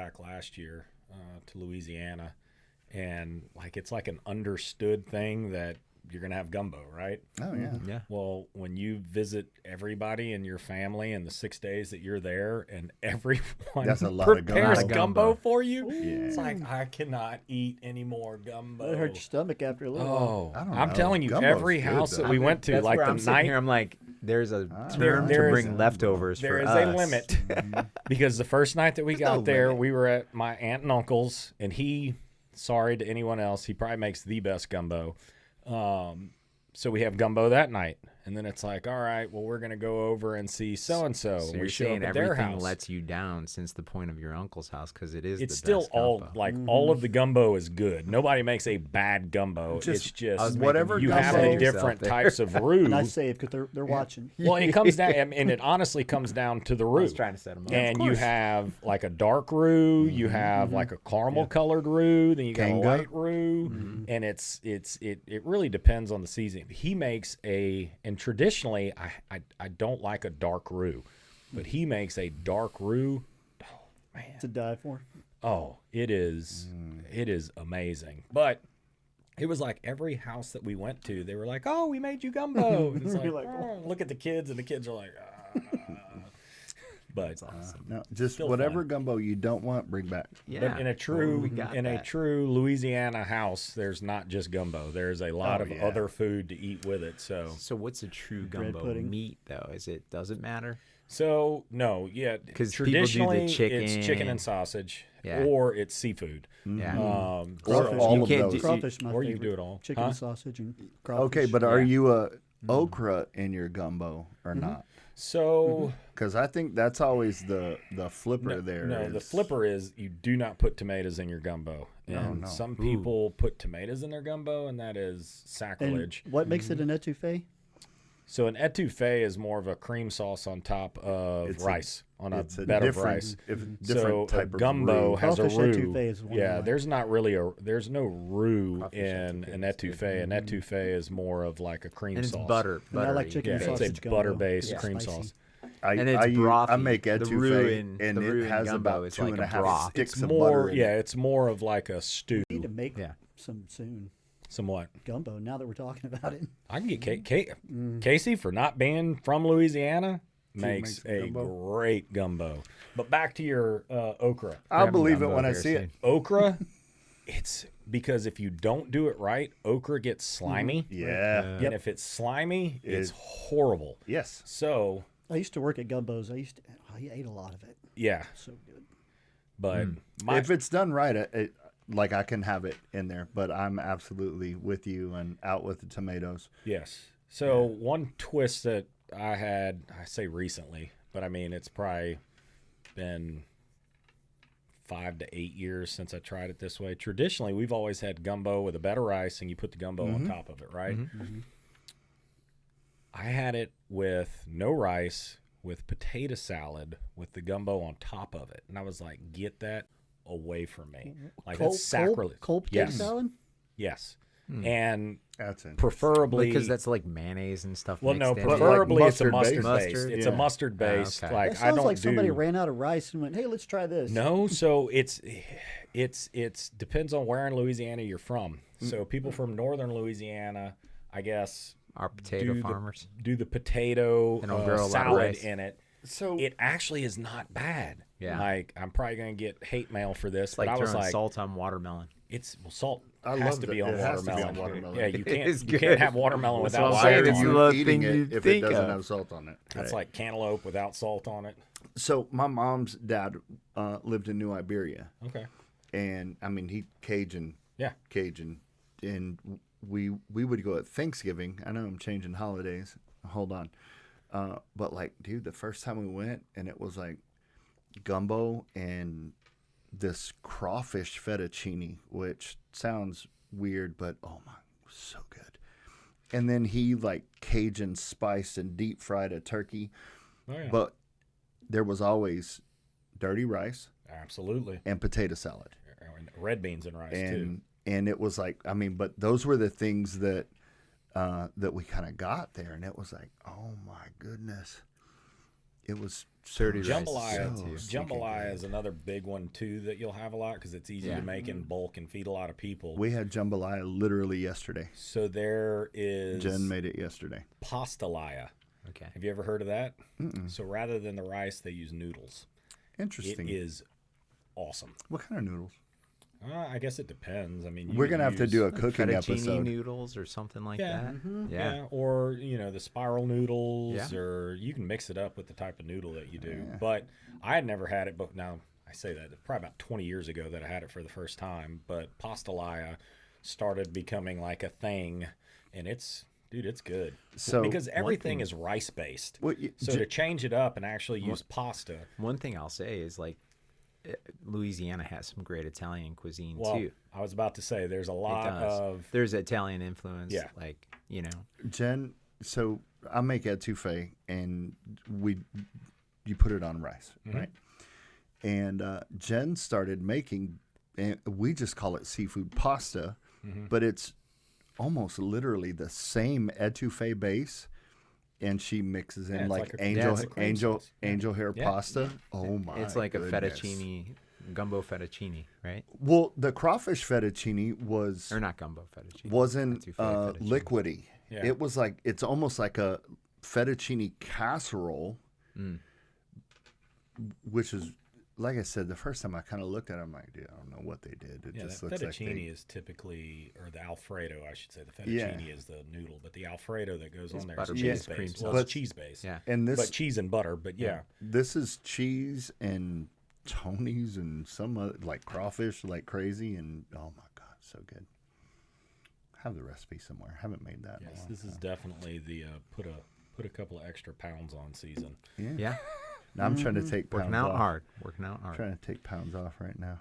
back last year to Louisiana, and like it's like an understood thing that you're gonna have gumbo, right? Oh yeah. Yeah. Well, when you visit everybody in your family in the 6 days that you're there, and everyone That's a lot of prepares gumbo. gumbo for you, Yeah. it's like I cannot eat any more gumbo. It hurt your stomach after a little while. Oh, I don't I'm know. telling you, Gumbo's every good, house though. that we went to, That's like where the I'm sitting night here, I'm like, there's a There- term there to is- bring leftovers there for is us. a limit because the first night that we There's no got there, limit. we were at my aunt and uncle's, and sorry to anyone else, he probably makes the best gumbo. So we have gumbo that night, and then it's like, all right, well, we're gonna go over and see so and so. So We you're show up saying at their everything house. lets you down since the point of your uncle's house because it is It's the still best all gumbo. like all of the gumbo is good. Nobody makes a bad gumbo. It's I was just whatever you have gumbo- the different yourself there. types of roux. And I say it because they're watching. Well, it comes down, and it honestly comes down to the I roux. was trying to set them up. And you have like a dark roux, you have like a caramel colored roux, then you got Kanga. a light roux, and it really depends on the season. He makes and traditionally I don't like a dark roux, but he makes a dark roux. Oh man, To die for. oh it is amazing. But it was like every house that we went to, they were like, "Oh, we made you gumbo." And it's like, You're like, "Oh," look at the kids, and the kids are like, but No, just Still whatever fun. gumbo you don't want, bring back. Yeah. But in a true we got a that. true Louisiana house, there's not just gumbo. There's a lot Oh, of yeah. other food to eat with it. So what's a true Bread gumbo pudding. meat though? Does it matter? So no, yeah, 'Cause people do the traditionally it's chicken. chicken and sausage, Yeah. or it's seafood. Yeah. Or Crawfish. all You of can't those. do- Crawfish, my or you favorite. can do it all. Chicken, Huh? sausage, and crawfish. Okay, but are Yeah. you a okra in your gumbo or not? So Because I think that's always the flipper there. no, the is- flipper is you do not put tomatoes in your gumbo, and no. some people put tomatoes in their gumbo, and that is And sacrilege. what makes it an etouffee? So an etouffee is more of a cream sauce on top of It's a- rice, on a It's a bed of different, rice. different So type a gumbo of has a Crawfish roux. etouffee is one Yeah, I like. there's not really there's no roux Crawfish in etouffee an is good. etouffee. An etouffee is more of like a cream And it's sauce. butter. And I like buttery. chicken Yeah, and it's sausage a gumbo. butter-based Yeah. cream Spicy. sauce. And it's I brothy. make The etouffee, roux in- and the roux it in has gumbo about is two like and a a half broth. sticks It's of more, butter. in yeah, it. it's more of like a stew. We need to make Yeah. some soon. Somewhat. Gumbo, now that we're talking about it. I can get Casey for not being from Louisiana makes makes a gumbo. great gumbo. But back to your okra. I'll Grab believe it gumbo when I here see it. soon. Okra, it's because if you don't do it right, okra gets slimy. Yeah. And if it's slimy, it's It- horrible. Yes. So, I used to work at Gumbos. I ate a lot of it. yeah. So good. But Hmm. If it's done right, like I can have it in there, but I'm absolutely with you and out with the tomatoes. yes. So one twist that I had, I say recently, but I mean, it's probably been 5 to 8 years since I tried it this way. Traditionally, we've always had gumbo with a bed of rice and you put the gumbo on top of it, right? I had it with no rice, with potato salad, with the gumbo on top of it. And I was like, get that away from me. Like, that's sacrilege. Cold potato Yes. salad? Yes. And That's interesting. preferably Because that's like mayonnaise and stuff. well, no, mixed in it. preferably it's a mustard-based. mustard based. Mustard? It's Yeah. a mustard based. okay. Like That I sounds don't like somebody do. ran out of rice and went, hey, let's try this. No, so it's depends on where in Louisiana you're from. Mm. So people from northern Louisiana, I guess, Our potato do farmers. do the potato They don't grow a lot of salad rice. in it. So It actually is not bad. Yeah. Like I'm probably gonna get hate mail for this, It's like but I was throwing like, salt on watermelon. salt I has love to that. be on It has to be watermelon. on watermelon. Yeah, you can't is you can't good. have watermelon That's without what I'm saying. salt It's on you it. love eating thing it you if it think doesn't of. have salt on it. That's Right. like cantaloupe without salt on it. So my mom's dad lived in New Iberia, Okay. and I mean he Cajun, Yeah. and we would go at Thanksgiving. I know I'm changing holidays. Hold on, but like, dude, the first time we went, and it was like gumbo and this crawfish fettuccine, which sounds weird, but oh my, so good. And then he like Cajun spiced and deep fried a turkey, Oh yeah. but there was always dirty rice Absolutely. and potato salad. And red beans and rice too. And it was like, I mean, but those were the things that that we kind of got there, and it was like, oh my goodness, It was Dirty so, rice. Jambalaya, so stinking jambalaya good. is another big one too that you'll have a lot because it's easy Yeah. to make in bulk and feed a lot of people. We had jambalaya literally yesterday. So there is Jen made it yesterday. pastalaya. Okay. Have you ever heard of that? So rather than the rice, they use noodles. It Interesting. is awesome. What kind of noodles? I guess it depends. I mean, We're gonna have to do a cooking Fettuccine episode. noodles or something like Yeah. that. yeah, or the spiral noodles, Yeah. or you can mix it up with the type of noodle that you do. But I had never had it, but now I say that it's probably about 20 years ago that I had it for the first time. But pastalaya started becoming like a thing, and it's good. So, because one everything is rice based, Well, so to change it up and actually use pasta. One thing I'll say is like Louisiana has some great Italian cuisine Well, too. I was about to say there's a It lot does. of There's Italian influence. Yeah. Like, Jen, so I make etouffee, and you put it on rice, right? And Jen started making, and we just call it seafood pasta, but it's almost literally the same etouffee base, and she mixes in Yeah, it's like like a- angel it's a cream angel sauce. angel hair Yeah. pasta. Oh my! it's like goodness. a fettuccine, gumbo fettuccine, right? Well, the crawfish fettuccine was Or not gumbo fettuccine. wasn't Etouffee fettuccine. liquidy. Yeah. It was like it's almost like a fettuccine casserole, which is like I said. The first time I kind of looked at it, I'm like, dude, I don't know what they did. It Yeah, just that looks like fettuccine they, is typically, or the Alfredo, I should say. The Yeah. fettuccine is the noodle, but the Alfredo that goes on there butter is based cheese cream based. Well, sauce. it's cheese based. Yeah. and this But cheese and butter, but yeah. this is cheese and Tony's and some other, like crawfish like crazy, and oh my god, so good. Have the recipe somewhere. Haven't made that. in a Yes, long this is time. definitely the put a couple of extra pounds on season. Yeah. Yeah. Now I'm trying to take pounds Working out off. hard. Working out hard. Trying to take pounds off right now.